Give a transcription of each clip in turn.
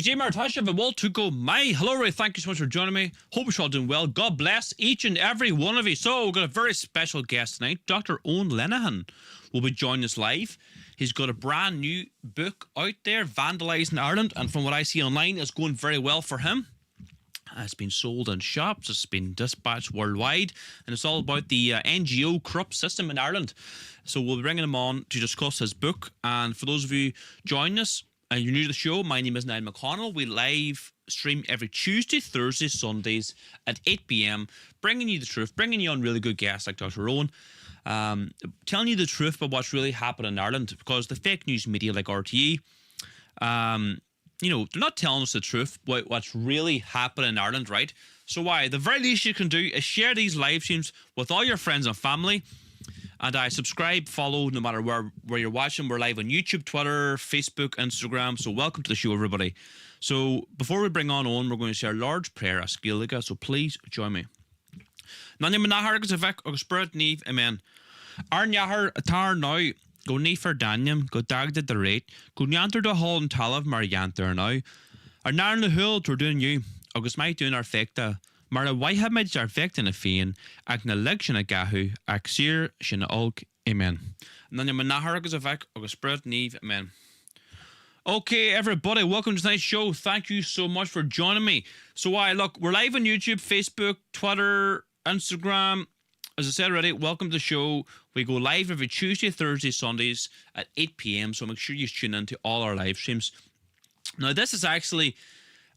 DJ Martasha of Wall to Go. Hello, Ray. Thank you so much for joining me. Hope you're all doing well. God bless each and every one of you. So, we've got a very special guest tonight. Dr. Eoin Lenihan will be joining us live. He's got a brand new book out there, Vandalising Ireland. And from what I see online, it's going very well for him. It's been sold in shops, it's been dispatched worldwide, and it's all about the NGO corrupt system in Ireland. So we'll be bringing him on to discuss his book. And for those of you joining us, and you're new to the show, my name is Niall McConnell. We live stream every Tuesday, Thursday, Sundays at 8 p.m, bringing you the truth, bringing you on really good guests like Dr. Eoin, telling you the truth about what's really happening in Ireland, because the fake news media like RTE, you know, they're not telling us the truth about what's really happening in Ireland, right? So the very least you can do is share these live streams with all your friends and family. And subscribe, follow, no matter where you're watching. We're live on YouTube, Twitter, Facebook, Instagram. So welcome to the show, everybody. So before we bring on Eoin, we're going to share a large prayer as Gaeliga. So please join me. Nanya manahar agus avek agus spirit neve, amen. Arnyahar atar now. Go ní for Daniel, go dagda the rate, go nyanter the hall and talav mar yanter now. Ar nar na hul tur doing you, agus mai doing our fecta. Mar a why have made our fect in a fian, ag na lection a gahu, ag sir shin olg, amen. Nanya manahar agus avek agus spirit neve, amen. Okay, everybody, welcome to tonight's show. Thank you so much for joining me. So look, we're live on YouTube, Facebook, Twitter, Instagram. As I said already, welcome to the show. We go live every Tuesday, Thursday, Sundays at 8 p.m. So make sure you tune into all our live streams. Now, this is actually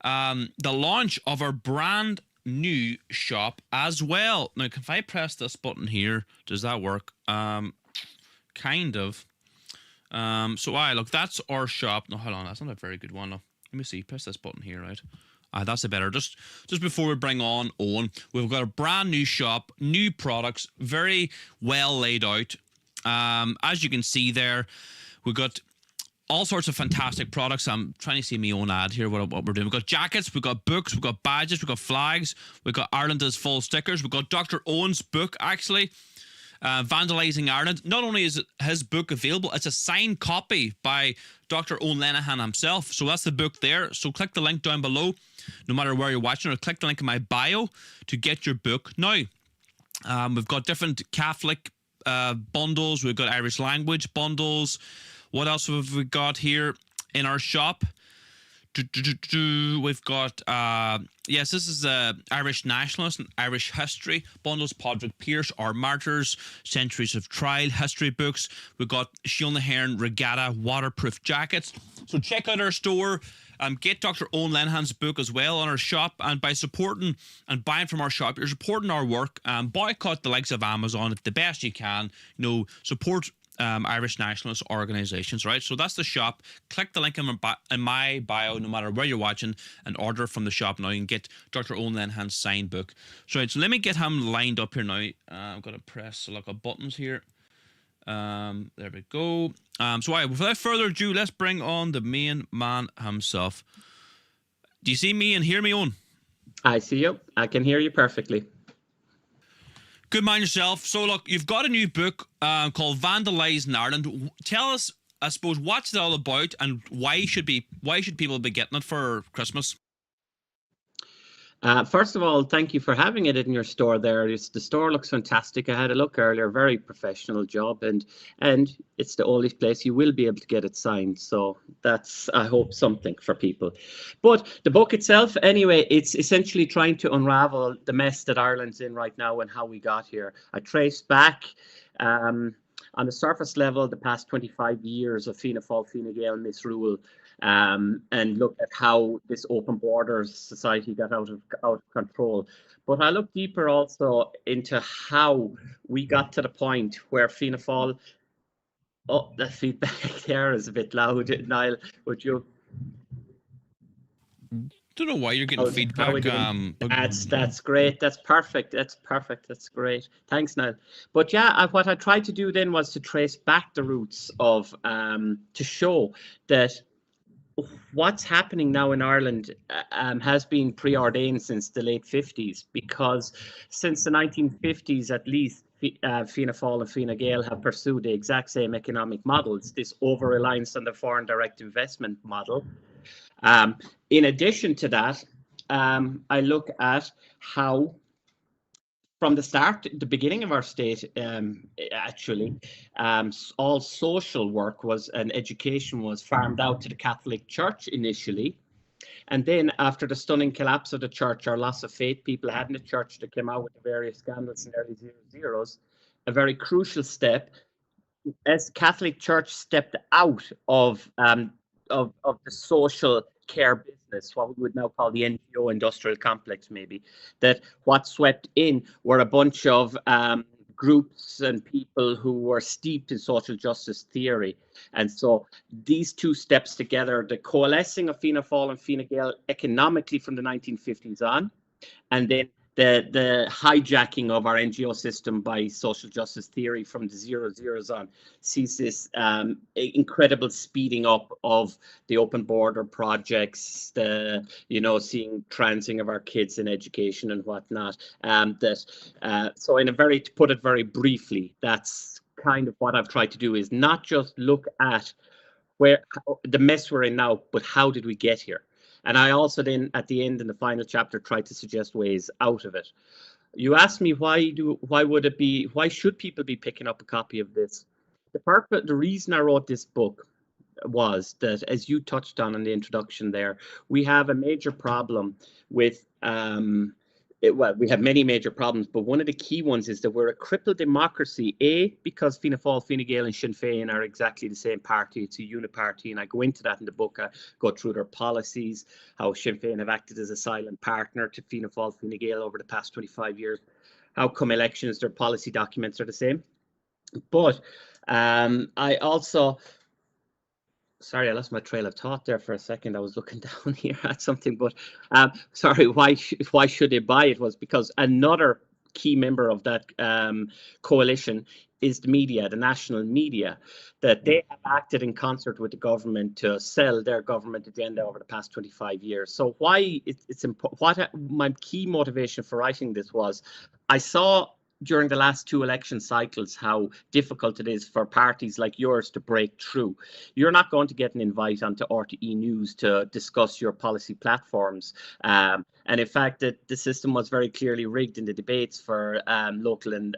the launch of our brand new shop as well. Now, if I press this button here, does that work? Kind of. So look, that's our shop. No, hold on, that's not a very good one. No. Let me see. Press this button here, right? That's a better. Just before we bring on Eoin, we've got a brand new shop, new products, very well laid out. As you can see there, we've got all sorts of fantastic products. I'm trying to see my own ad here, what we're doing. We've got jackets, we've got books, we've got badges, we've got flags, we've got Ireland is full stickers, we've got Dr. Eoin's book, actually. Vandalising Ireland. Not only is his book available, it's a signed copy by Dr. Eoin Lenihan himself. So that's the book there. So click the link down below, no matter where you're watching, or click the link in my bio to get your book. Now, we've got different Catholic bundles. We've got Irish language bundles. What else have we got here in our shop? We've got yes, this is Irish nationalist and Irish history bundles, Padraig Pearse, Our Martyrs, Centuries of Trial history books. We've got Lenihan regatta waterproof jackets. So check out our store. Get Dr. Eoin Lenihan's book as well on our shop, and by supporting and buying from our shop, you're supporting our work. Boycott the likes of Amazon the best you can. You know, support Irish nationalist organizations, right? So that's the shop. Click the link in my bio, no matter where you're watching, and order from the shop now. You can get Dr. Eoin Lenihan's signed book. So let me get him lined up here now. I'm going to press a buttons here. There we go. So without further ado, let's bring on the main man himself. Do you see me and hear me, Eoin? I see you. I can hear you perfectly. Good man yourself. So look, you've got a new book called Vandalising Ireland. Tell us, I suppose, what's it all about, and why should people be getting it for Christmas? First of all, thank you for having it in your store there. The store looks fantastic. I had a look earlier, very professional job, and it's the only place you will be able to get it signed. So that's, I hope, something for people. But the book itself, anyway, it's essentially trying to unravel the mess that Ireland's in right now and how we got here. I traced back on the surface level the past 25 years of Fianna Fáil, Fine Gael misrule. And look at how this open borders society got out of control. But I look deeper also into how we got to the point where Fianna Fáil. Oh, the feedback there is a bit loud. Niall, would you? Don't know why you're getting feedback. That's great. That's perfect. That's perfect. That's great. Thanks, Niall. But yeah, what I tried to do then was to trace back the roots of to show that what's happening now in Ireland has been preordained since the late 50s, because since the 1950s at least, Fianna Fáil and Fine Gael have pursued the exact same economic models, this over-reliance on the foreign direct investment model. In addition to that, I look at how from the start, the beginning of our state, actually, all social work and education was farmed out to the Catholic Church initially. And then after the stunning collapse of the church, or loss of faith people had in the church that came out with the various scandals in the early zeros, a very crucial step, as the Catholic Church stepped out of the social care business, what we would now call the NGO industrial complex, maybe, that what swept in were a bunch of groups and people who were steeped in social justice theory. And so these two steps together, the coalescing of Fianna Fáil and Fine Gael economically from the 1950s on, and then the hijacking of our NGO system by social justice theory from the zeros on, sees this incredible speeding up of the open border projects, the seeing transing of our kids in education and whatnot. So to put it very briefly, that's kind of what I've tried to do, is not just look at where the mess we're in now, but how did we get here? And I also then, at the end in the final chapter, tried to suggest ways out of it. You asked me why should people be picking up a copy of this? The reason I wrote this book was that, as you touched on in the introduction there, we have a major problem with we have many major problems, but one of the key ones is that we're a crippled democracy, because Fianna Fáil, Fine Gael and Sinn Féin are exactly the same party. It's a uniparty, and I go into that in the book. I go through their policies, how Sinn Féin have acted as a silent partner to Fianna Fáil, Fine Gael over the past 25 years. How come elections, their policy documents are the same? But I also... Sorry, I lost my trail of thought there for a second. I was looking down here at something, but sorry, why should they buy it was because another key member of that coalition is the media, the national media, that they have acted in concert with the government to sell their government agenda over the past 25 years. So why it's important, what my key motivation for writing this was, I saw during the last two election cycles how difficult it is for parties like yours to break through. You're not going to get an invite onto RTE News to discuss your policy platforms. And in fact, the system was very clearly rigged in the debates for local and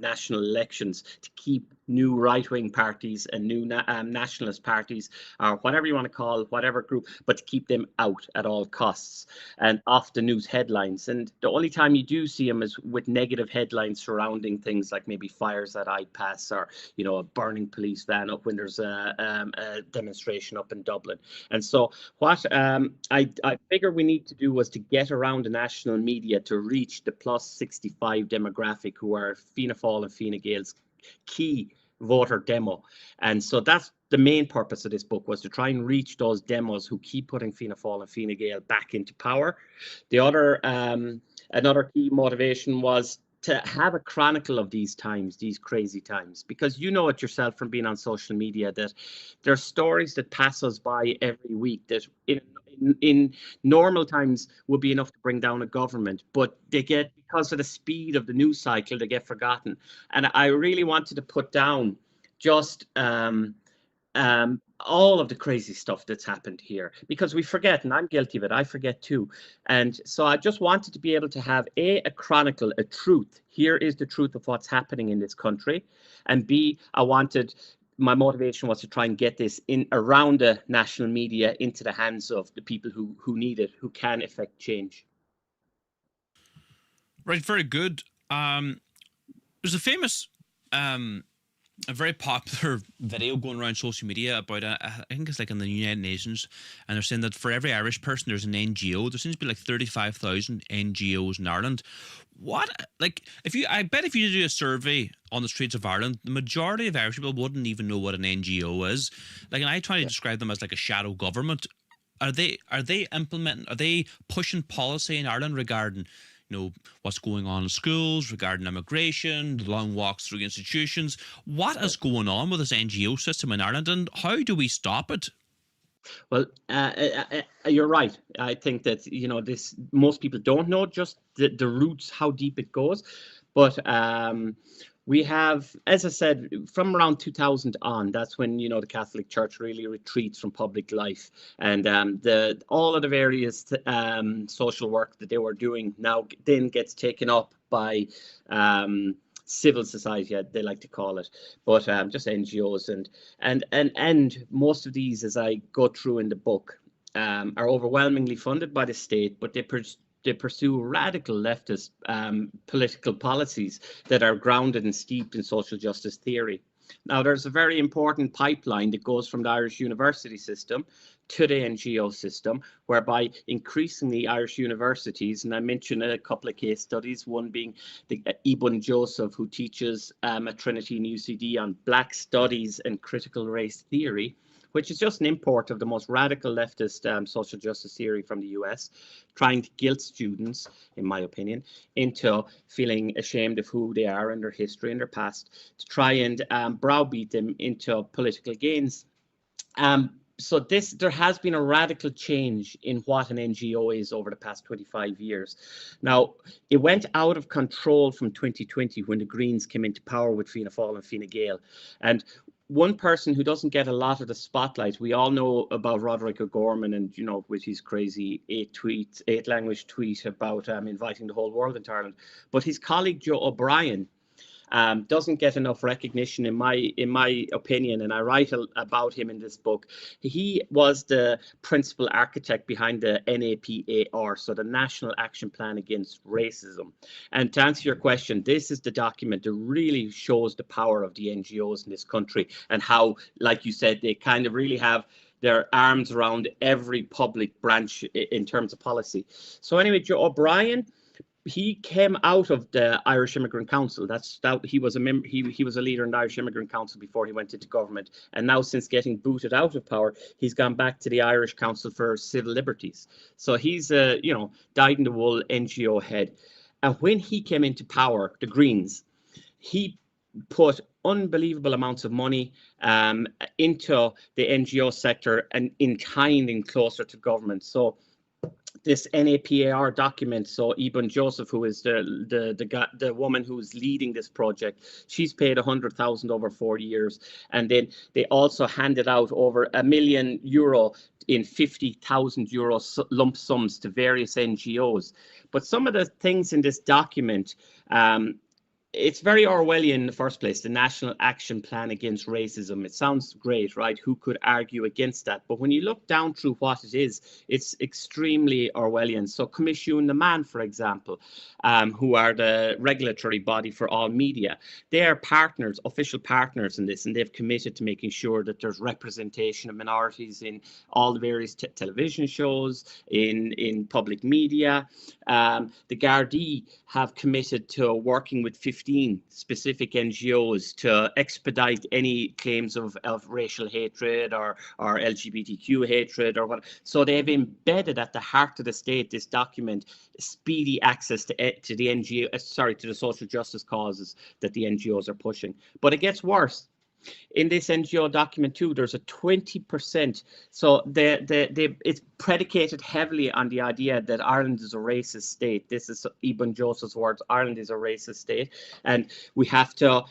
national elections to keep new right-wing parties and new nationalist parties, or whatever you want to call whatever group, but to keep them out at all costs and off the news headlines. And the only time you do see them is with negative headlines surrounding things like maybe fires at iPass, or a burning police van up when there's a demonstration up in Dublin. And so what I figure we need to do was to get around the national media to reach the +65 demographic, who are Fianna Fáil and Fine Gael's key voter demo. And so that's the main purpose of this book, was to try and reach those demos who keep putting Fianna Fáil and Fine Gael back into power. The other another key motivation was to have a chronicle of these times, these crazy times, because you know it yourself from being on social media that there are stories that pass us by every week that in normal times would be enough to bring down a government, but they get, because of the speed of the news cycle, they get forgotten. And I really wanted to put down just all of the crazy stuff that's happened here, because we forget, and I'm guilty of it, I forget too. And so I just wanted to be able to have a chronicle, a truth. Here is the truth of what's happening in this country. And B, my motivation was to try and get this in around the national media into the hands of the people who need it, who can affect change. Right, very good. There's a famous, a very popular video going around social media about, I think it's like in the United Nations, and they're saying that for every Irish person, there's an NGO. There seems to be like 35,000 NGOs in Ireland. I bet if you do a survey on the streets of Ireland, the majority of Irish people wouldn't even know what an NGO is. And I try to describe them as like a shadow government. Are they pushing policy in Ireland regarding what's going on in schools, regarding immigration, the long walks through institutions? What is going on with this NGO system in Ireland, and how do we stop it? Well, you're right. I think that, most people don't know just the roots, how deep it goes. But We have, as I said, from around 2000 on, that's when, the Catholic Church really retreats from public life. And all of the various social work that they were doing now then gets taken up by civil society, they like to call it, but just NGOs. And most of these, as I go through in the book, are overwhelmingly funded by the state, but they pursue radical leftist political policies that are grounded and steeped in social justice theory. Now, there's a very important pipeline that goes from the Irish university system to the NGO system, whereby increasingly Irish universities, and I mentioned a couple of case studies, one being the Eoin Joseph, who teaches at Trinity and UCD on Black studies and critical race theory, which is just an import of the most radical leftist social justice theory from the US, trying to guilt students, in my opinion, into feeling ashamed of who they are and their history and their past, to try and browbeat them into political gains. So there has been a radical change in what an NGO is over the past 25 years. Now, it went out of control from 2020 when the Greens came into power with Fianna Fáil and Fine Gael. And one person who doesn't get a lot of the spotlight, we all know about Roderick O'Gorman and, with his crazy 8-language tweet about inviting the whole world into Ireland. But his colleague, Joe O'Brien, doesn't get enough recognition in my opinion, and I write about him in this book. He was the principal architect behind the NAPAR, so the National Action Plan Against Racism. And to answer your question, this is the document that really shows the power of the NGOs in this country and how, like you said, they kind of really have their arms around every public branch in terms of policy. So anyway, Joe O'Brien, he came out of the Irish Immigrant Council. He was a leader in the Irish Immigrant Council before he went into government. And now, since getting booted out of power, he's gone back to the Irish Council for Civil Liberties. So he's a dyed-in-the-wool NGO head. And when he came into power, the Greens, he put unbelievable amounts of money into the NGO sector and in tying them closer to government. So this NAPAR document, so Eoin Joseph, who is the woman who's leading this project, she's paid 100,000 over 4 years, and then they also handed out over €1 million in 50,000 euro lump sums to various NGOs. But some of the things in this document, it's very Orwellian in the first place, the National Action Plan Against Racism. It sounds great, right? Who could argue against that? But when you look down through what it is, it's extremely Orwellian. So Comisiún na Man, for example, who are the regulatory body for all media, they are partners, official partners in this, and they've committed to making sure that there's representation of minorities in all the various television shows, in public media. The Gardaí have committed to working with 15 specific NGOs to expedite any claims of racial hatred or LGBTQ hatred or what. So they've embedded at the heart of the state this document, speedy access to the NGO, to the social justice causes that the NGOs are pushing. But it gets worse. In this NGO document too, there's a 20%. So it's predicated heavily on the idea that Ireland is a racist state. This is Eoin Joseph's words. Ireland is a racist state, and we have to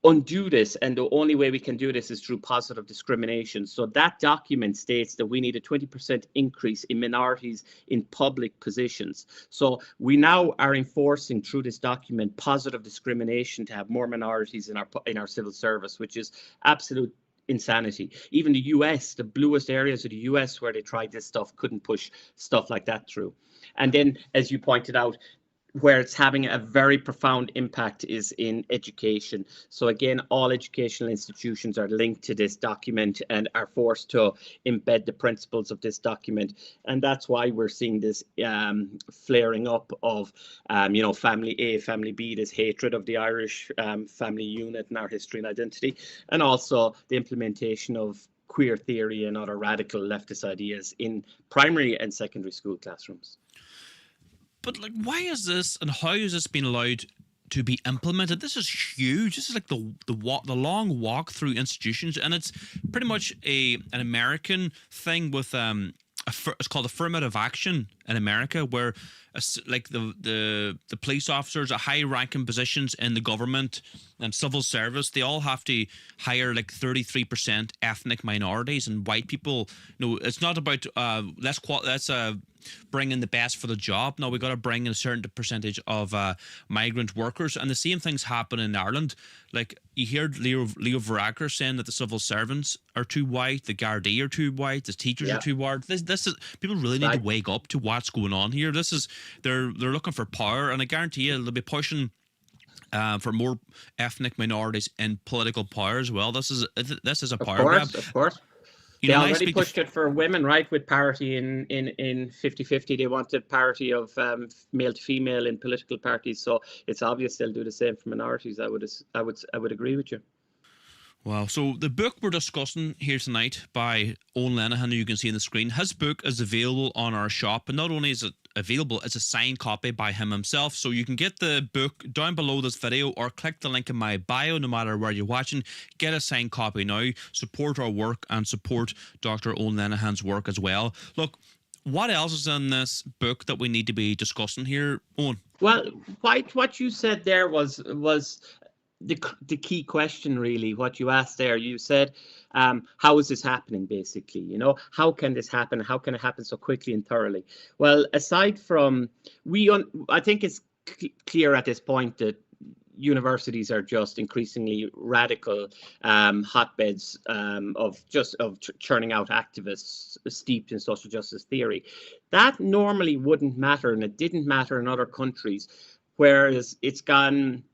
undo this, and the only way we can do this is through positive discrimination. So that document states that we need a 20% increase in minorities in public positions. So we now are enforcing through this document positive discrimination to have more minorities in our civil service, which is absolute insanity. Even the US, the bluest areas of the US where they tried this stuff, couldn't push stuff like that through. And then, as you pointed out, where it's having a very profound impact is in education. So again, all educational institutions are linked to this document and are forced to embed the principles of this document. And that's why we're seeing this flaring up of, family A, family B, this hatred of the Irish family unit and our history and identity, and also the implementation of queer theory and other radical leftist ideas in primary and secondary school classrooms. But why is this, and how has this been allowed to be implemented? This is huge. This is like the long walk through institutions, and it's pretty much an American thing with it's called affirmative action in America, where like the police officers at high ranking positions in the government and civil service, they all have to hire like 33% ethnic minorities and white people. It's not about let's bring in the best for the job. No, we got to bring in a certain percentage of migrant workers, and the same things happen in Ireland. Like you hear Leo Varadkar saying that the civil servants are too white, the Gardaí are too white, the teachers are too white. This is, people really need to wake up to what's going on here. They're looking for power, and I guarantee you they'll be pushing for more ethnic minorities in political power as well. This is a power grab. Of course. They already pushed it for women, right, with parity in 50-50. They wanted parity of male to female in political parties. So it's obvious they'll do the same for minorities. I would agree with you. Wow. So the book we're discussing here tonight by Eoin Lenihan, who you can see on the screen, his book is available on our shop. And not only is it available, it's a signed copy by him himself. So you can get the book down below this video or click the link in my bio, no matter where you're watching. Get a signed copy now. Support our work and support Dr. Eoin Lenihan's work as well. Look, what else is in this book that we need to be discussing here, Eoin? Well, what you said there was the key question, really. What you asked there, you said, how is this happening, basically? How can this happen? How can it happen so quickly and thoroughly? Well, aside from, I think it's clear at this point that universities are just increasingly radical hotbeds of churning out activists steeped in social justice theory. That normally wouldn't matter, and it didn't matter in other countries, whereas it's gone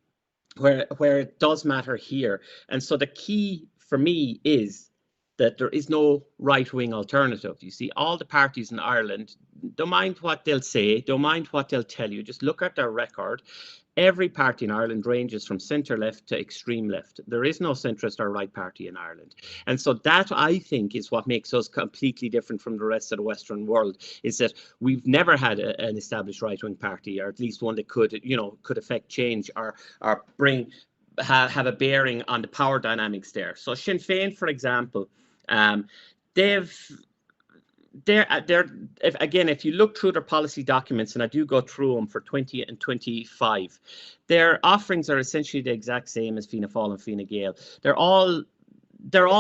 where it does matter here. And so the key for me is that there is no right-wing alternative. You see, all the parties in Ireland, don't mind what they'll say, don't mind what they'll tell you, just look at their record. Every party in Ireland ranges from centre left to extreme left. There is no centrist or right party in Ireland. And so that, I think, is what makes us completely different from the rest of the Western world, is that we've never had an established right-wing party, or at least one that could affect change or have a bearing on the power dynamics there. So Sinn Féin, for example, if you look through their policy documents, and I do go through them for 20 and 25, their offerings are essentially the exact same as Fianna Fáil and Fine Gael. They're all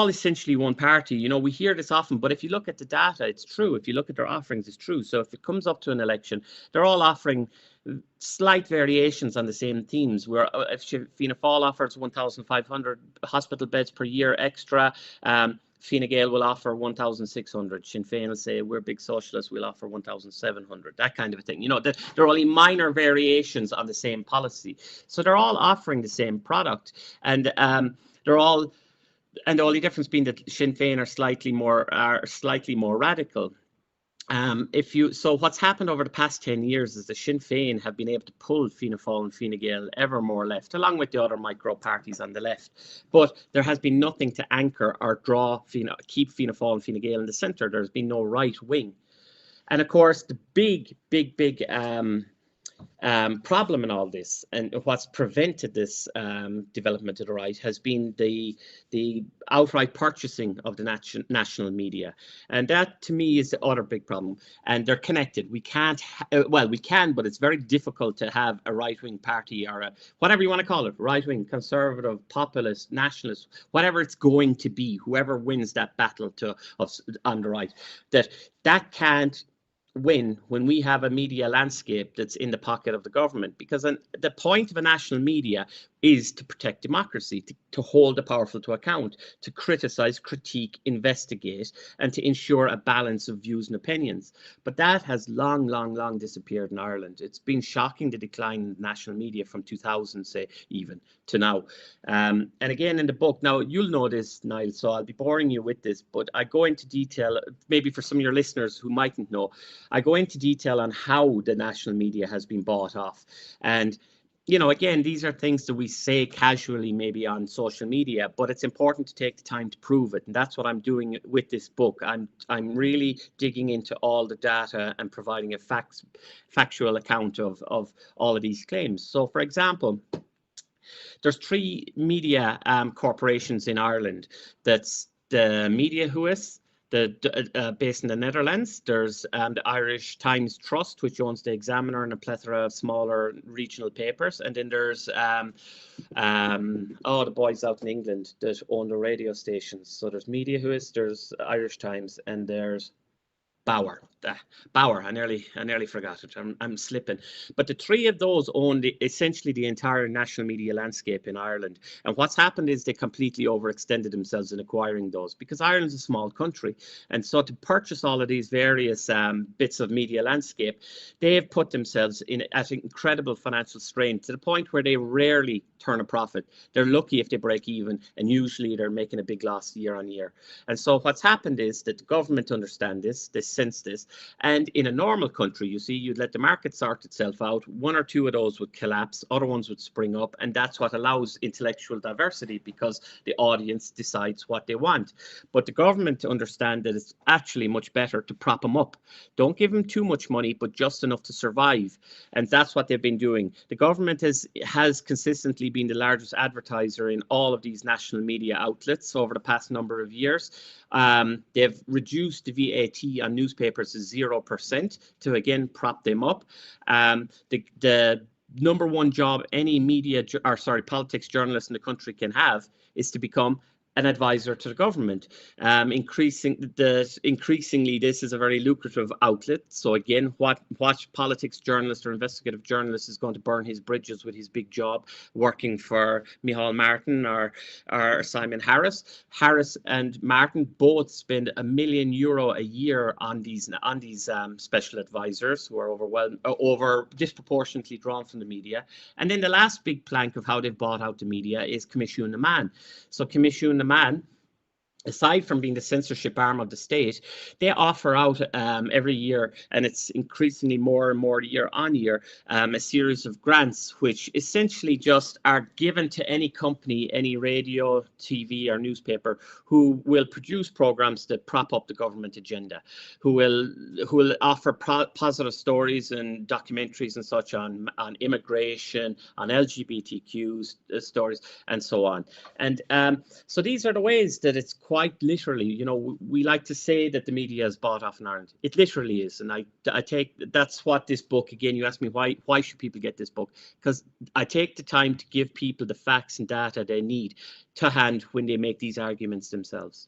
essentially one party. We hear this often, but if you look at the data, it's true. If you look at their offerings, it's true. So if it comes up to an election, they're all offering slight variations on the same themes. Where if Fianna Fáil offers 1,500 hospital beds per year extra, Fine Gael will offer 1,600. Sinn Féin will say, we're big socialists, we'll offer 1,700, that kind of a thing. They're only minor variations on the same policy. So they're all offering the same product. And the only difference being that Sinn Féin are slightly more radical. So what's happened over the past 10 years is the Sinn Féin have been able to pull Fianna Fáil and Fine Gael ever more left, along with the other micro parties on the left. But there has been nothing to anchor or keep Fianna Fáil and Fine Gael in the centre. There's been no right wing. And of course, the big problem in all this, and what's prevented this development of the right, has been the outright purchasing of the national media, and that to me is the other big problem. And they're connected. We can't, we can, but it's very difficult to have a right-wing party or whatever you want to call it, right-wing, conservative, populist, nationalist, whatever it's going to be, whoever wins that battle on the right, that can't win when we have a media landscape that's in the pocket of the government, because the point of a national media is to protect democracy, to hold the powerful to account, to criticize, critique, investigate, and to ensure a balance of views and opinions. But that has long disappeared in Ireland. It's been shocking, the decline in national media from 2000, say, even to now. And again, in the book, now you'll know this, Niall, so I'll be boring you with this, but I go into detail, maybe for some of your listeners who mightn't know, I go into detail on how the national media has been bought off. And again, these are things that we say casually maybe on social media, but it's important to take the time to prove it. And that's what I'm doing with this book. I'm really digging into all the data and providing a factual account of all of these claims. So, for example, there's 3 media corporations in Ireland. That's the Media Huis, based in the Netherlands. There's the Irish Times Trust, which owns the Examiner and a plethora of smaller regional papers. And then there's the boys out in England that own the radio stations. So there's Media Whois, there's Irish Times, and there's Bauer. I nearly forgot it. I'm slipping. But the three of those own essentially the entire national media landscape in Ireland. And what's happened is they completely overextended themselves in acquiring those, because Ireland's a small country. And so to purchase all of these various bits of media landscape, they have put themselves at incredible financial strain, to the point where they rarely turn a profit. They're lucky if they break even, and usually they're making a big loss year on year. And so what's happened is that the government understand this, they sense this, and in a normal country, you see, you'd let the market sort itself out. One or two of those would collapse, other ones would spring up, and that's what allows intellectual diversity, because the audience decides what they want. But the government understand that it's actually much better to prop them up. Don't give them too much money, but just enough to survive. And that's what they've been doing. The government has consistently been the largest advertiser in all of these national media outlets over the past number of years. They've reduced the VAT on newspapers to 0% to again prop them up. The number one job any politics journalist in the country can have is to become an advisor to the government. Increasingly, this is a very lucrative outlet. So again, what politics journalist or investigative journalist is going to burn his bridges with his big job working for Micheál Martin or Simon Harris? Harris and Martin both spend €1 million a year on these special advisors who are disproportionately drawn from the media. And then the last big plank of how they've bought out the media is Commission na Man. So Commission na Man, aside from being the censorship arm of the state, they offer out every year, and it's increasingly more and more year on year, a series of grants which essentially just are given to any company, any radio, TV or newspaper who will produce programs that prop up the government agenda, who will offer positive stories and documentaries and such on immigration, on LGBTQ stories, and so on. And so these are the ways that it's quite literally, we like to say that the media is bought off in Ireland. It literally is. And I take, that's what this book, again, you asked me why should people get this book? Because I take the time to give people the facts and data they need to hand when they make these arguments themselves.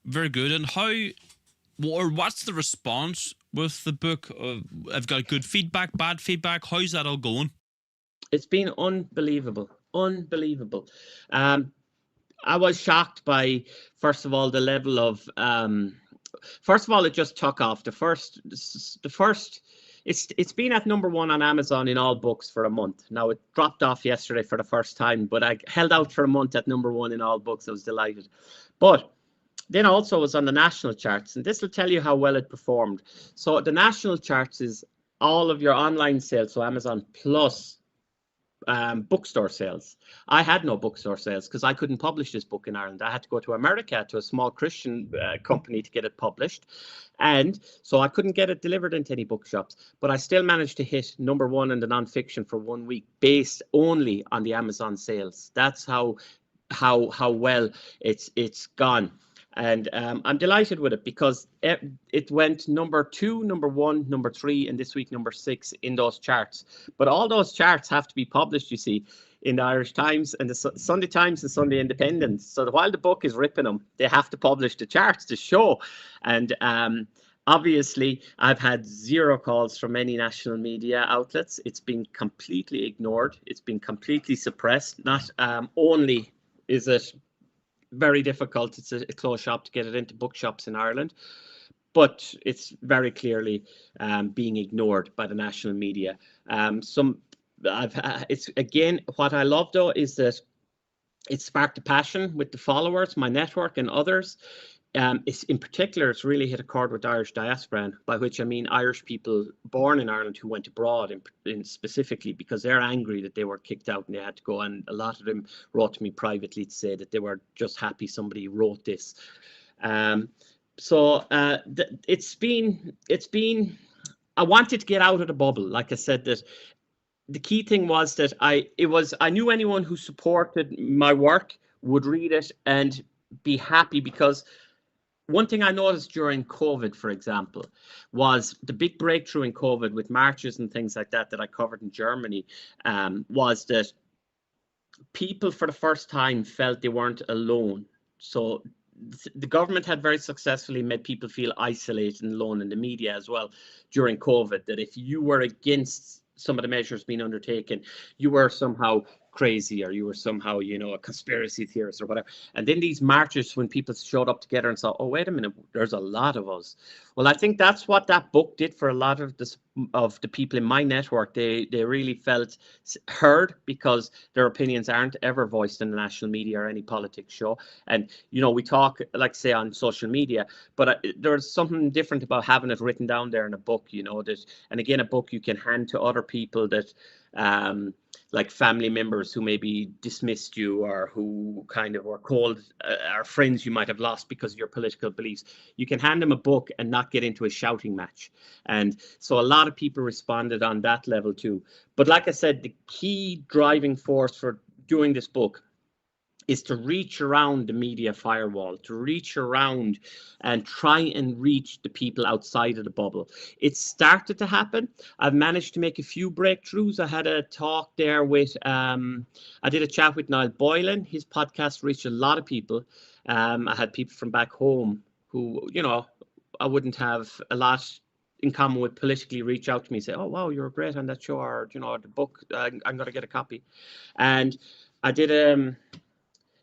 Very good. And what's the response with the book? I've got good feedback, bad feedback. How's that all going? It's been unbelievable. I was shocked by, first of all, the level of, first of all, it just took off. It's been at #1 on Amazon in all books for a month. Now, it dropped off yesterday for the first time, but I held out for a month at #1 in all books. I was delighted. But then also it was on the national charts, and this will tell you how well it performed. So the national charts is all of your online sales, so Amazon plus bookstore sales. I had no bookstore sales because I couldn't publish this book in Ireland. I had to go to America to a small Christian company to get it published, and so I couldn't get it delivered into any bookshops. But I still managed to hit #1 in the nonfiction for 1 week, based only on the Amazon sales. That's how well it's gone. And I'm delighted with it, because it went #2, #1, #3, and this week #6 in those charts. But all those charts have to be published, you see, in the Irish Times and the Sunday Times and Sunday Independent. So while the book is ripping them, they have to publish the charts to show. And obviously, I've had 0 calls from any national media outlets. It's been completely ignored. It's been completely suppressed. Not only is it very difficult, it's a closed shop to get it into bookshops in Ireland, but it's very clearly being ignored by the national media. It's again, what I love though is that it sparked a passion with the followers, my network and others. In particular, it's really hit a chord with Irish diaspora, by which I mean Irish people born in Ireland who went abroad, in specifically because they're angry that they were kicked out and they had to go. And a lot of them wrote to me privately to say that they were just happy somebody wrote this. It's been. I wanted to get out of the bubble. Like I said, that the key thing was that I knew anyone who supported my work would read it and be happy, because one thing I noticed during COVID, for example, was the big breakthrough in COVID with marches and things like that I covered in Germany, was that people for the first time felt they weren't alone. So the government had very successfully made people feel isolated and alone, in the media as well during COVID, that if you were against some of the measures being undertaken, you were somehow crazy, or you were somehow, a conspiracy theorist or whatever. And then these marches, when people showed up together and saw, oh, wait a minute, there's a lot of us. Well, I think that's what that book did for a lot of the people in my network. They really felt heard, because their opinions aren't ever voiced in the national media or any politics show. And, we talk, like say, on social media, but there's something different about having it written down there in a book, that, and again, a book you can hand to other people that, like family members who maybe dismissed you, or who kind of were called, or friends you might have lost because of your political beliefs. You can hand them a book and not get into a shouting match. And so a lot of people responded on that level too. But like I said, the key driving force for doing this book is to reach around the media firewall, to reach around and try and reach the people outside of the bubble. It started to happen. I've managed to make a few breakthroughs. I had a talk there with, I did a chat with Niall Boylan. His podcast reached a lot of people. I had people from back home who, I wouldn't have a lot in common with politically reach out to me and say, oh, wow, you're great on that show, or, the book, I'm going to get a copy. And I did,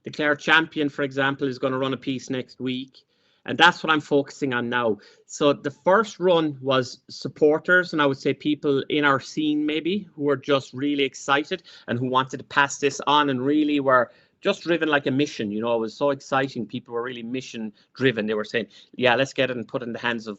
the Clare Champion, for example, is going to run a piece next week. And that's what I'm focusing on now. So the first run was supporters, and I would say people in our scene maybe, who were just really excited and who wanted to pass this on, and really were just driven like a mission. It was so exciting. People were really mission driven. They were saying, yeah, let's get it and put it in the hands of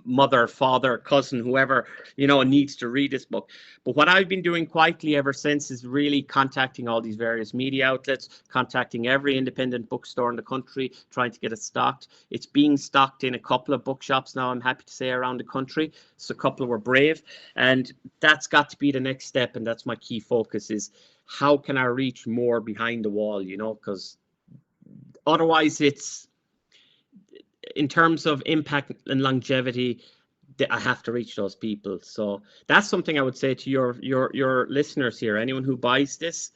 mother, father, cousin, whoever, needs to read this book. But what I've been doing quietly ever since is really contacting all these various media outlets, contacting every independent bookstore in the country, trying to get it stocked. It's being stocked in a couple of bookshops now, I'm happy to say, around the country. So a couple were brave, and that's got to be the next step. And that's my key focus, is how can I reach more behind the wall, because otherwise it's, in terms of impact and longevity, I have to reach those people. So that's something I would say to your listeners here. Anyone who buys this,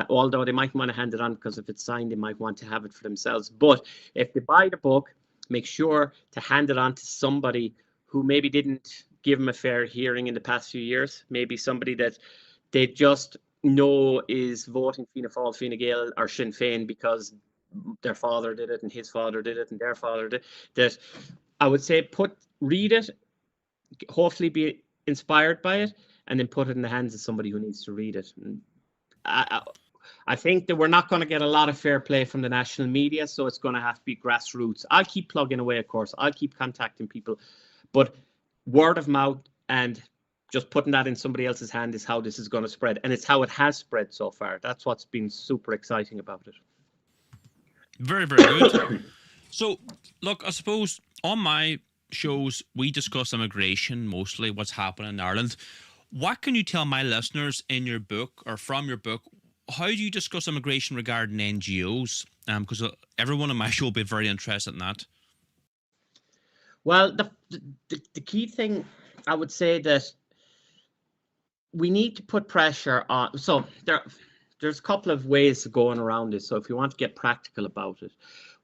although they might want to hand it on, because if it's signed, they might want to have it for themselves. But if they buy the book, make sure to hand it on to somebody who maybe didn't give them a fair hearing in the past few years. Maybe somebody that they just know is voting Fianna Fáil, Fine Gael, or Sinn Féin because their father did it, and his father did it, and their father did it. That I would say read it, hopefully be inspired by it, and then put it in the hands of somebody who needs to read it. And I think that we're not going to get a lot of fair play from the national media, so it's going to have to be grassroots. I'll keep plugging away, of course. I'll keep contacting people, but word of mouth and just putting that in somebody else's hand is how this is going to spread, and it's how it has spread so far. That's what's been super exciting about it. Very, very good. So, look, I suppose on my shows, we discuss immigration, mostly what's happening in Ireland. What can you tell my listeners in your book, or from your book, how do you discuss immigration regarding NGOs? Because everyone on my show will be very interested in that. Well, the key thing, I would say that we need to put pressure on. So there's a couple of ways of going around this. So if you want to get practical about it,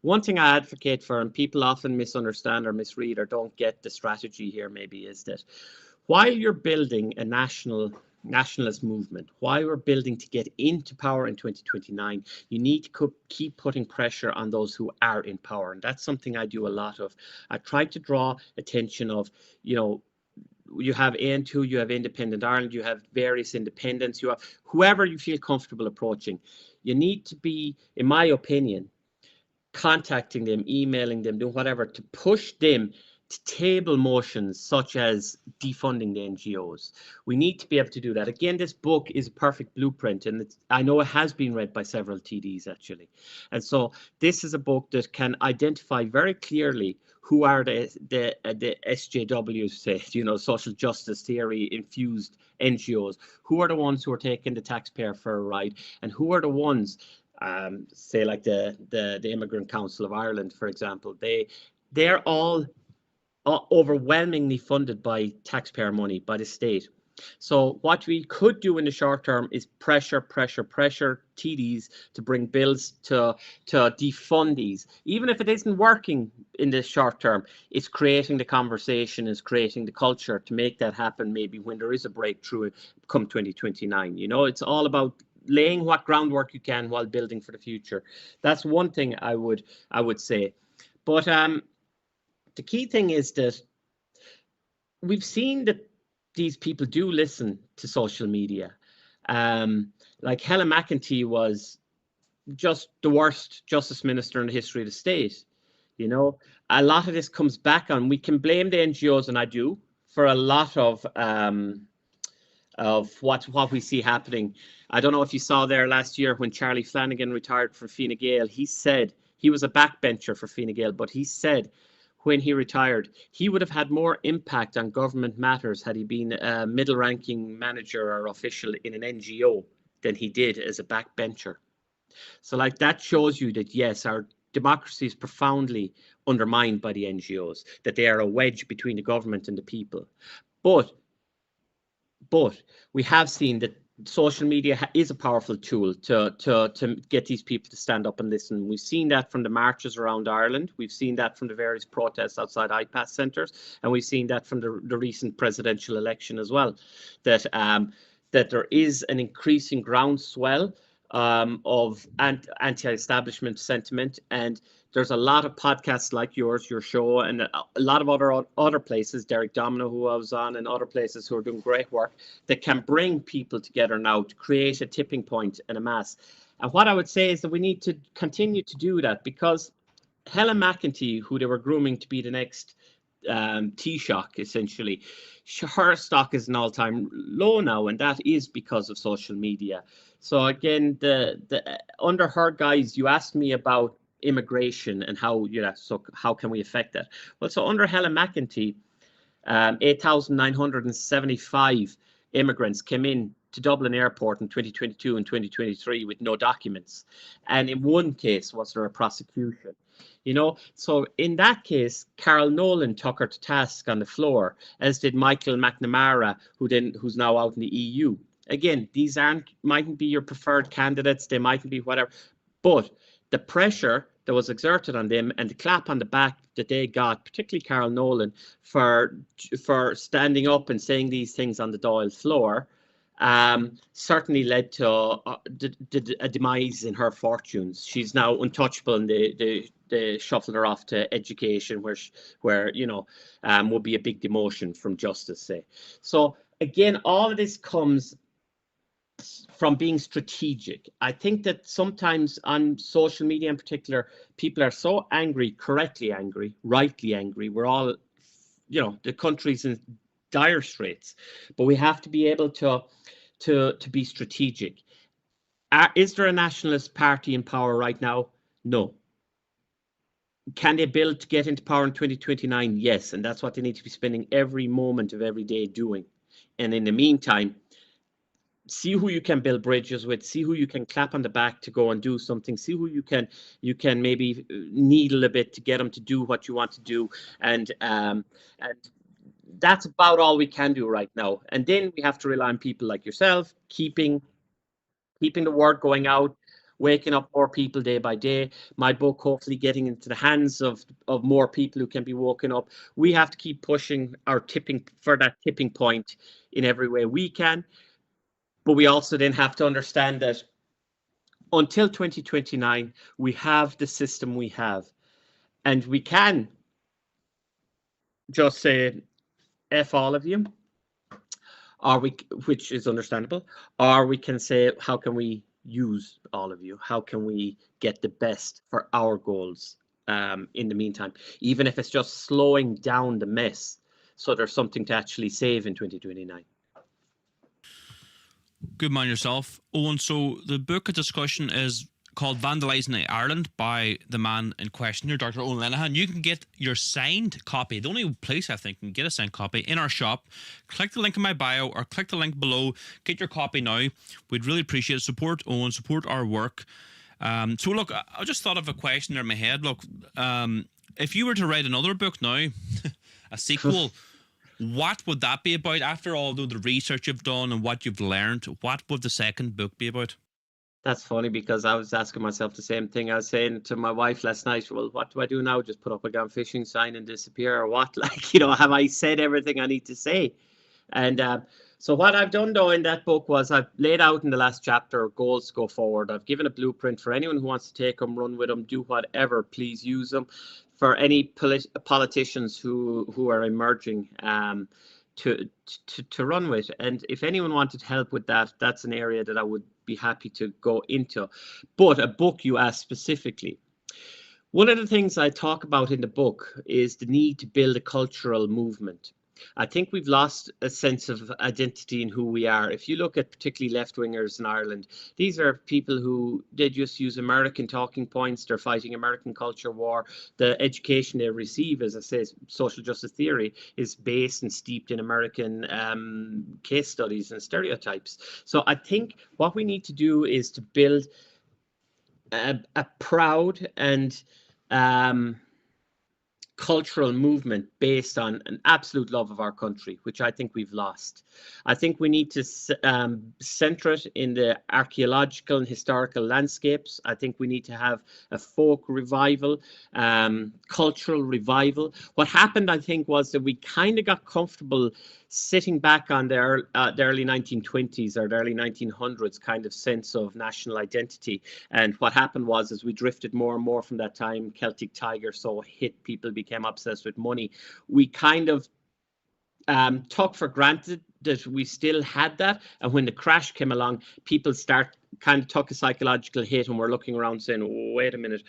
one thing I advocate for, and people often misunderstand or misread or don't get the strategy here maybe, is that while you're building a nationalist movement, while we're building to get into power in 2029, you need to keep putting pressure on those who are in power. And that's something I do a lot of. I try to draw attention of, you have AN2, you have Independent Ireland, you have various independents, you have whoever you feel comfortable approaching. You need to be, in my opinion, contacting them, emailing them, doing whatever to push them to table motions such as defunding the NGOs. We need to be able to do that. Again, this book is a perfect blueprint, and I know it has been read by several TDs actually. And so this is a book that can identify very clearly who are the SJWs, say, social justice theory infused NGOs, who are the ones who are taking the taxpayer for a ride, and who are the ones, say like the Immigrant Council of Ireland, for example, they they're all overwhelmingly funded by taxpayer money, by the state. So what we could do in the short term is pressure TDs to bring bills to defund these. Even if it isn't working in the short term, it's creating the conversation, it's creating the culture to make that happen maybe when there is a breakthrough come 2029. You know, it's all about laying what groundwork you can while building for the future. That's one thing I would say. But the key thing is that we've seen that these people do listen to social media. Like Helen McEntee was just the worst justice minister in the history of the state. You know, a lot of this comes back on, we can blame the NGOs, and I do, for a lot of what we see happening. I don't know if you saw there last year when Charlie Flanagan retired from Fine Gael, he said, he was a backbencher for Fine Gael, but he said when he retired, he would have had more impact on government matters had he been a middle-ranking manager or official in an NGO than he did as a backbencher. So like that shows you that, yes, our democracy is profoundly undermined by the NGOs, that they are a wedge between the government and the people. But we have seen that social media is a powerful tool to get these people to stand up and listen. We've seen that from the marches around Ireland. We've seen that from the various protests outside IPAS centres, and we've seen that from the recent presidential election as well, that there is an increasing groundswell of anti-establishment sentiment, and there's a lot of podcasts like yours, your show, and a lot of other places, Derek Domino, who I was on, and other places who are doing great work that can bring people together now to create a tipping point and a mass. And what I would say is that we need to continue to do that, because Helen McEntee, who they were grooming to be the next Taoiseach, essentially, her stock is an all-time low now, and that is because of social media. So again, the under her guise, you asked me about immigration and how, so how can we affect that? Well, so under Helen McEntee, 8,975 immigrants came in to Dublin Airport in 2022 and 2023 with no documents, and in one case was there a prosecution. You know, so in that case, Carol Nolan took her to task on the floor, as did Michael McNamara, who's now out in the EU. Again, these mightn't be your preferred candidates, they mightn't be whatever, but the pressure that was exerted on them and the clap on the back that they got, particularly Carol Nolan, for standing up and saying these things on the Dáil floor, certainly led to a demise in her fortunes. She's now untouchable, and they shuffled her off to education, where would be a big demotion from justice, say. So again, all of this comes from being strategic. I think that sometimes on social media in particular, people are so angry, correctly angry, rightly angry. We're all, the country's in dire straits, but we have to be able to be strategic. Is there a nationalist party in power right now? No. Can they build to get into power in 2029? Yes, and that's what they need to be spending every moment of every day doing. And in the meantime, see who you can build bridges with, see who you can clap on the back to go and do something, see who you can maybe needle a bit to get them to do what you want to do, and that's about all we can do right now. And then we have to rely on people like yourself, keeping the word going out, waking up more people day by day. My book hopefully getting into the hands of more people who can be woken up. We have to keep pushing for that tipping point in every way we can. But we also then have to understand that until 2029, we have the system we have. And we can just say, F all of you, which is understandable, or we can say, how can we use all of you? How can we get the best for our goals in the meantime, even if it's just slowing down the mess so there's something to actually save in 2029. Good man yourself, Eoin. So the book of discussion is called Vandalising Ireland by the man in question here, Dr. Eoin Lenihan. You can get your signed copy, the only place I think you can get a signed copy, in our shop. Click the link in my bio or click the link below. Get your copy now. We'd really appreciate it. Support Eoin, support our work. So look, I just thought of a question there in my head. Look, If you were to write another book now, a sequel, what would that be about? After all the research you've done and what you've learned, what would the second book be about? That's funny because I was asking myself the same thing. I was saying to my wife last night, well, what do I do now? Just put up a gun fishing sign and disappear or what? Like, have I said everything I need to say? And so what I've done though in that book was I've laid out in the last chapter goals to go forward. I've given a blueprint for anyone who wants to take them, run with them, do whatever, please use them. For any politicians who are emerging, to run with. And if anyone wanted help with that, that's an area that I would be happy to go into. But a book you asked specifically. One of the things I talk about in the book is the need to build a cultural movement. I think we've lost a sense of identity in who we are. If you look at particularly left-wingers in Ireland, these are people who, they just use American talking points. They're fighting American culture war. The education they receive, as I say, social justice theory, is based and steeped in American case studies and stereotypes. So I think what we need to do is to build a proud and cultural movement based on an absolute love of our country, which I think we've lost. I think we need to center it in the archaeological and historical landscapes. I think we need to have a folk revival, cultural revival. What happened, I think, was that we kind of got comfortable sitting back on the early 1920s or the early 1900s kind of sense of national identity. And what happened was, as we drifted more and more from that time, Celtic Tiger so hit, people became obsessed with money. We kind of took for granted that we still had that. And when the crash came along, people kind of took a psychological hit and were looking around saying, oh, wait a minute,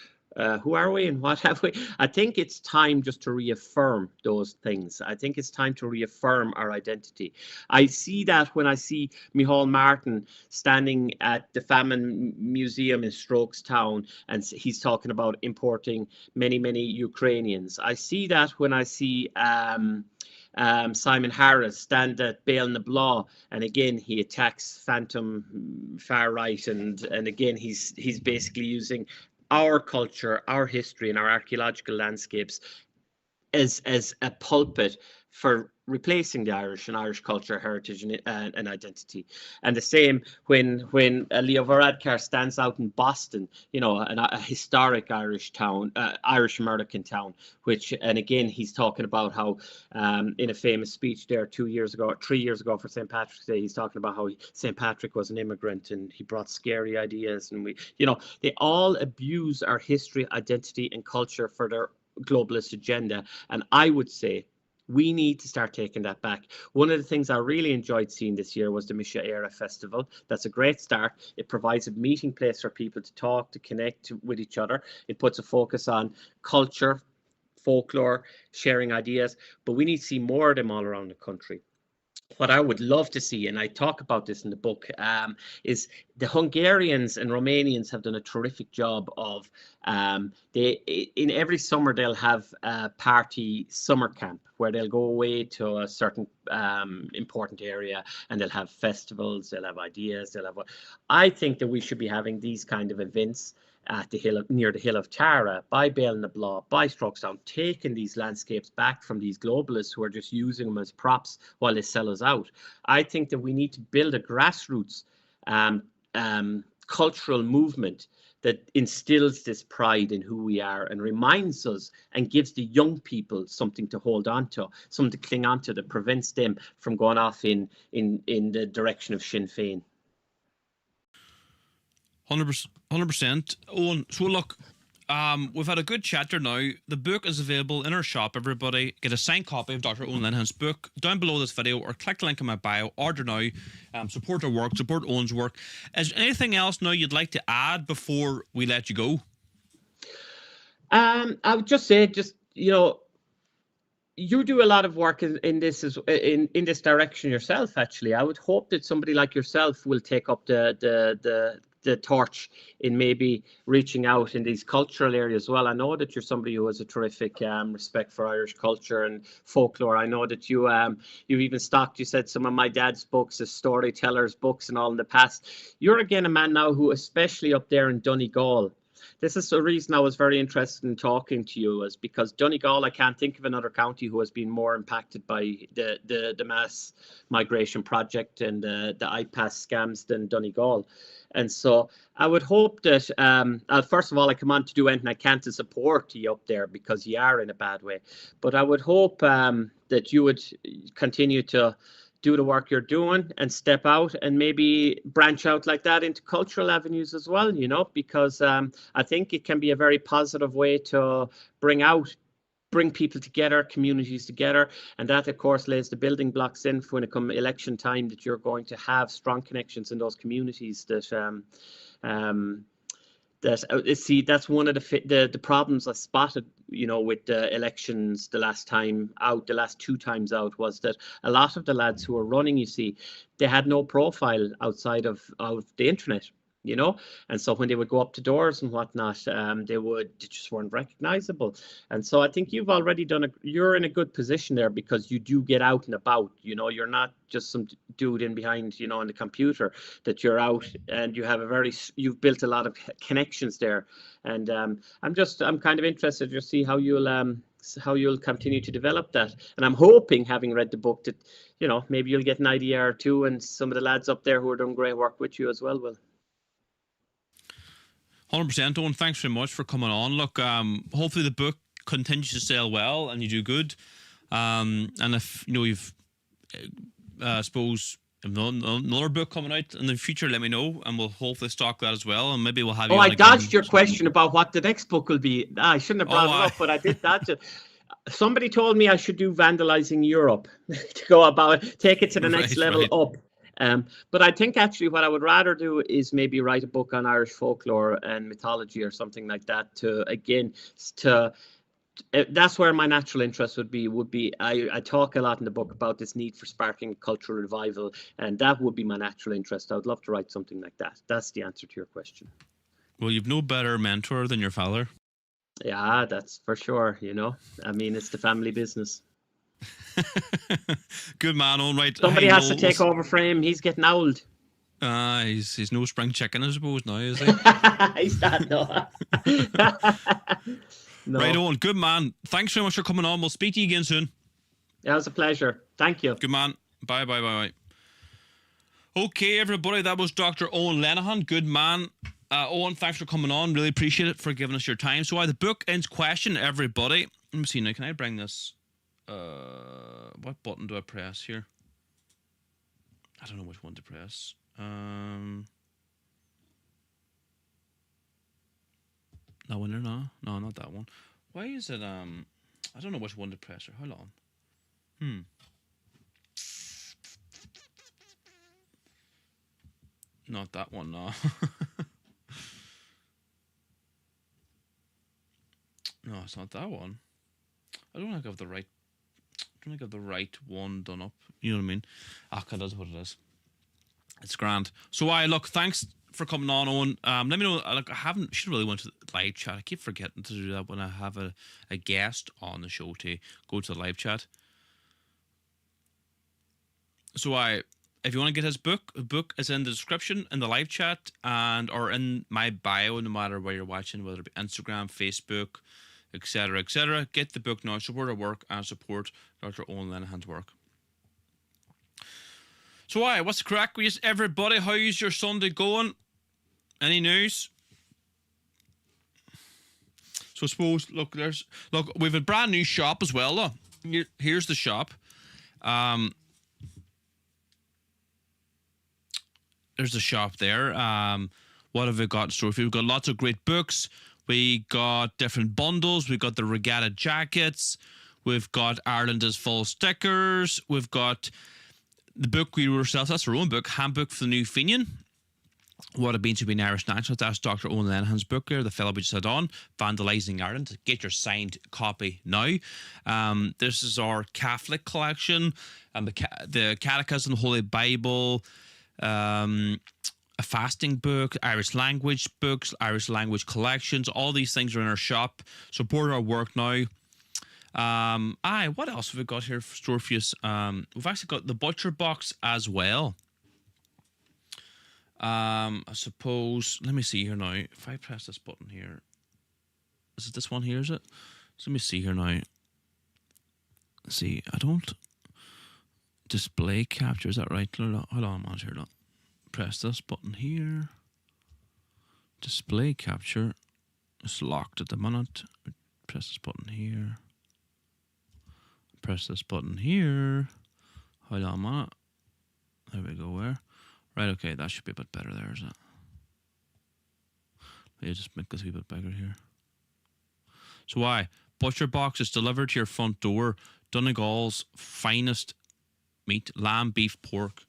who are we and what have we? I think it's time just to reaffirm those things. I think it's time to reaffirm our identity. I see that when I see Micheál Martin standing at the Famine Museum in Strokestown and he's talking about importing many, many Ukrainians. I see that when I see Simon Harris stand at Béal na Blá, and again he attacks phantom far right, and again he's basically using our culture, our history, and our archaeological landscapes as a pulpit for replacing the Irish and Irish culture, heritage, and identity. And the same when Leo Varadkar stands out in Boston, a historic Irish town, Irish American town, and again he's talking about how in a famous speech there 3 years ago for St. Patrick's Day, he's talking about how St. Patrick was an immigrant and he brought scary ideas, and they all abuse our history, identity, and culture for their globalist agenda. And I would say we need to start taking that back. One of the things I really enjoyed seeing this year was the Misha Era Festival. That's a great start. It provides a meeting place for people to talk, to connect with each other. It puts a focus on culture, folklore, sharing ideas, but we need to see more of them all around the country. What I would love to see, and I talk about this in the book, is the Hungarians and Romanians have done a terrific job of, in every summer they'll have a party summer camp where they'll go away to a certain important area and they'll have festivals, they'll have ideas, I think that we should be having these kind of events at the hill, near the Hill of Tara, by Béal na Blá, by Strokestown, taking these landscapes back from these globalists who are just using them as props while they sell us out. I think that we need to build a grassroots cultural movement that instills this pride in who we are and reminds us and gives the young people something to hold on to, something to cling on to, that prevents them from going off in the direction of Sinn Féin. 100%. Eoin, so look, we've had a good chatter now. The book is available in our shop, everybody. Get a signed copy of Dr. Eoin Lenihan's book down below this video, or click the link in my bio. Order now. Support our work, support Eoin's work. Is there anything else now you'd like to add before we let you go? I would just say, you do a lot of work in this in this direction yourself. Actually, I would hope that somebody like yourself will take up the torch in maybe reaching out in these cultural areas as well. I know that you're somebody who has a terrific respect for Irish culture and folklore. I know that you've even stocked, you said, some of my dad's books as storytellers books and all in the past. You're again a man now who, especially up there in Donegal, this is the reason I was very interested in talking to you, is because Donegal, I can't think of another county who has been more impacted by the mass migration project and the iPass scams than Donegal. And so I would hope that, first of all, I come on to do anything I can to support you up there, because you are in a bad way. But I would hope that you would continue to do the work you're doing and step out and maybe branch out like that into cultural avenues as well, you know, because I think it can be a very positive way to bring people together, communities together, and that of course lays the building blocks in for when it comes election time, that you're going to have strong connections in those communities that see, that's one of the problems I spotted, you know, with the elections the last two times out, was that a lot of the lads who were running, you see, they had no profile outside of the internet, you know, and so when they would go up to doors and whatnot, they just weren't recognizable. And so I think you've already you're in a good position there, because you do get out and about, you know, you're not just some dude in behind, you know, on the computer, that you're out and you've built a lot of connections there. And I'm kind of interested to see how you'll continue to develop that. And I'm hoping, having read the book, that, you know, maybe you'll get an idea or two, and some of the lads up there who are doing great work with you as well will. 100%, Owen. Thanks very much for coming on. Look, hopefully the book continues to sell well and you do good. And if you know you've, suppose, another book coming out in the future, let me know, and we'll hopefully stock that as well. And maybe we'll have you. I dodged your question about what the next book will be. I shouldn't have brought it up, but I did that. Somebody told me I should do Vandalising Europe to go about, take it to the next level up. But I think actually what I would rather do is maybe write a book on Irish folklore and mythology or something like that, that's where my natural interest would be. I talk a lot in the book about this need for sparking cultural revival, and that would be my natural interest. I would love to write something like that. That's the answer to your question. Well, you've no better mentor than your father. Yeah, that's for sure, you know. I mean, it's the family business. Good man, all right. Somebody has to take over for him. He's getting old. He's no spring chicken, I suppose, now, is he? He's not, no. No. Right on. Good man. Thanks very much for coming on. We'll speak to you again soon. Yeah, it was a pleasure. Thank you. Good man. Bye. Okay, everybody, that was Dr. Eoin Lenihan. Good man. Eoin, thanks for coming on. Really appreciate it, for giving us your time. So the book ends question, everybody. Let me see now. Can I bring this? What button do I press here? I don't know which one to press. That one there, no, not that one. Why is it? I don't know which one to press. Or hold on. Not that one, no. No, it's not that one. I don't think I have the right one done up. You know what I mean? Okay, that's what it is. It's grand. So look, thanks for coming on, Owen. Let me know. Like, should really went to the live chat. I keep forgetting to do that when I have a guest on the show, to go to the live chat. So if you want to get his book, the book is in the description, in the live chat, or in my bio, no matter where you're watching, whether it be Instagram, Facebook, etc., etc. Get the book now. Support our work and support Dr. Eoin Lenihan's work. So what's the crack with you, everybody? How's your Sunday going? Any news? So I suppose, look, we've a brand new shop as well, though. Here's the shop. There's the shop there. What have we got in store? We've got lots of great books. We got different bundles. We've got the regatta jackets. We've got Ireland is Full stickers. We've got the book we wrote ourselves. That's our own book, Handbook for the New Fenian. What it means to be an Irish national. That's Dr. Eoin Lenihan's book there, the fellow we just had on, Vandalising Ireland. Get your signed copy now. This is our Catholic collection, and the Catechism, the Holy Bible, a fasting book, Irish language books, Irish language collections. All these things are in our shop. Support our work now. What else have we got here for store for you? We've actually got the butcher box as well. I suppose, let me see here now. If I press this button here, is it this one here, is it? So let me see here now. See, I don't display capture, is that right? Hold on, I'm on here now. Press this button here. Display capture. It's locked at the minute. Press this button here. Press this button here. Hold on a minute. There we go, where? Right, okay, that should be a bit better there, isn't it? Let me just make this a wee bit bigger here. So why? Butcher box is delivered to your front door. Donegal's finest meat, lamb, beef, pork.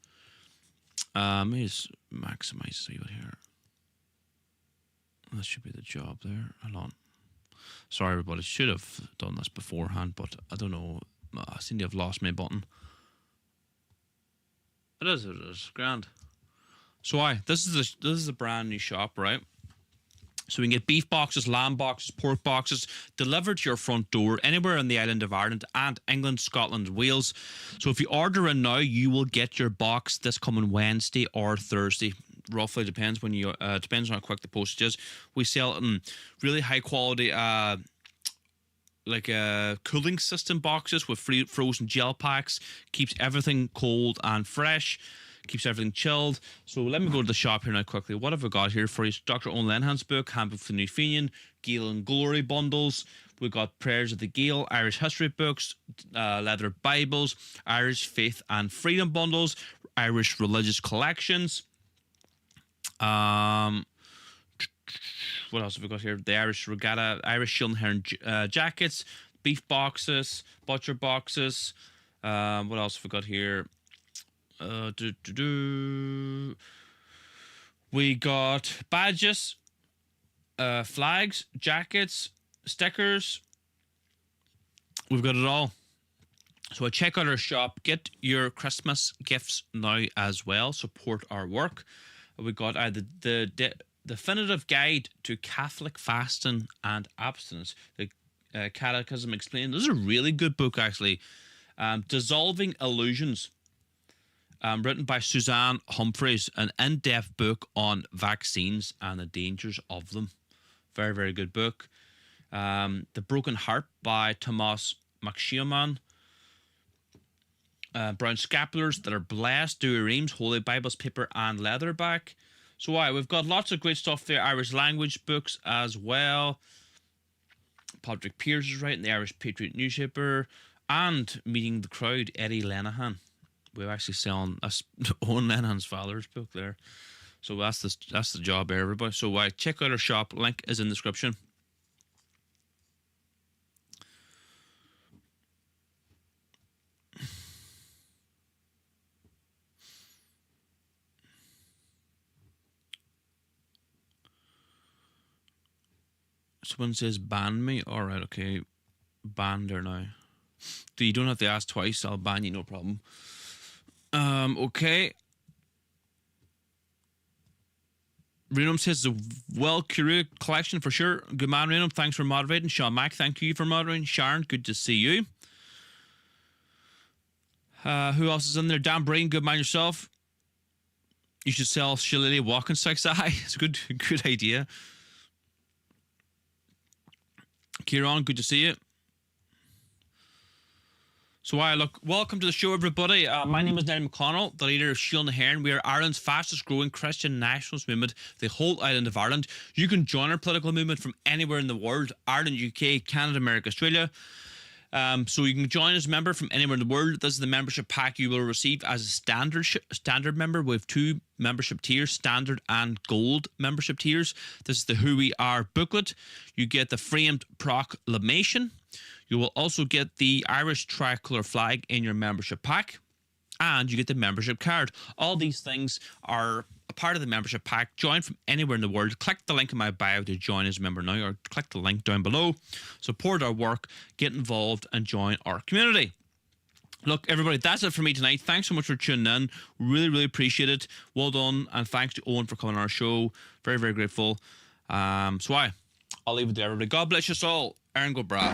Let me just maximize this a wee bit here. That should be the job there. Hold on. Sorry, everybody. Should have done this beforehand, but I don't know. I seem to have lost my button. It is grand. So this is a brand new shop, right? So we can get beef boxes, lamb boxes, pork boxes delivered to your front door anywhere on the island of Ireland and England, Scotland, Wales. So if you order in now, you will get your box this coming Wednesday or Thursday. Roughly depends when you depends on how quick the postage is. We sell it in really high quality cooling system boxes with frozen gel packs. Keeps everything cold and fresh. Keeps everything chilled. So let me go to the shop here now quickly. What have I got here for you? Dr. Eoin Lenihan's book, Handbook for the New Fenian, Gael and Glory bundles. We've got Prayers of the Gael, Irish history books, leather Bibles, Irish faith and freedom bundles, Irish religious collections. What else have we got here? The Irish Regatta, Irish Shield and Heron jackets, beef boxes, butcher boxes. What else have we got here? We got badges, flags, jackets, stickers. We've got it all. So check out our shop. Get your Christmas gifts now as well. Support our work. We got the definitive guide to Catholic fasting and abstinence. The Catechism Explained. This is a really good book, actually. Dissolving Illusions. Written by Suzanne Humphreys, an in-depth book on vaccines and the dangers of them. Very, very good book. The Broken Heart by Thomas McSheoman. Brown Scapulars that are blessed, Douay-Rheims, Holy Bibles, paper and leatherback. So we've got lots of great stuff there. Irish language books as well. Patrick Pearse is writing the Irish Patriot newspaper. And Meeting the Crowd, Eddie Lenihan. We're actually selling Eoin Lenihan's father's book there. So that's the job there, everybody. So check out our shop. Link is in the description. Someone says ban me. All right, okay. Banned her now. You don't have to ask twice. I'll ban you, no problem. Okay. Renum says it's a well-curated collection for sure. Good man, Renum. Thanks for moderating. Sean Mack, thank you for moderating. Sharon, good to see you. Who else is in there? Dan Breen, good man yourself. You should sell shillelagh walking sticks. It's a good idea. Kieran, good to see you. So welcome to the show, everybody. My name is Nelly McConnell, the leader of Shield and Heron. We are Ireland's fastest growing Christian nationalist movement, the whole island of Ireland. You can join our political movement from anywhere in the world, Ireland, UK, Canada, America, Australia. So you can join as a member from anywhere in the world. This is the membership pack you will receive as a standard member. We have two membership tiers, standard and gold membership tiers. This is the Who We Are booklet. You get the framed proclamation. You will also get the Irish tricolour flag in your membership pack, and you get the membership card. All these things are a part of the membership pack. Join from anywhere in the world. Click the link in my bio to join as a member now, or click the link down below. Support our work, get involved, and join our community. Look, everybody, that's it for me tonight. Thanks so much for tuning in. Really, really appreciate it. Well done, and thanks to Eoin for coming on our show. Very, very grateful. I'll leave it there, everybody. God bless you all. Aaron go bravo.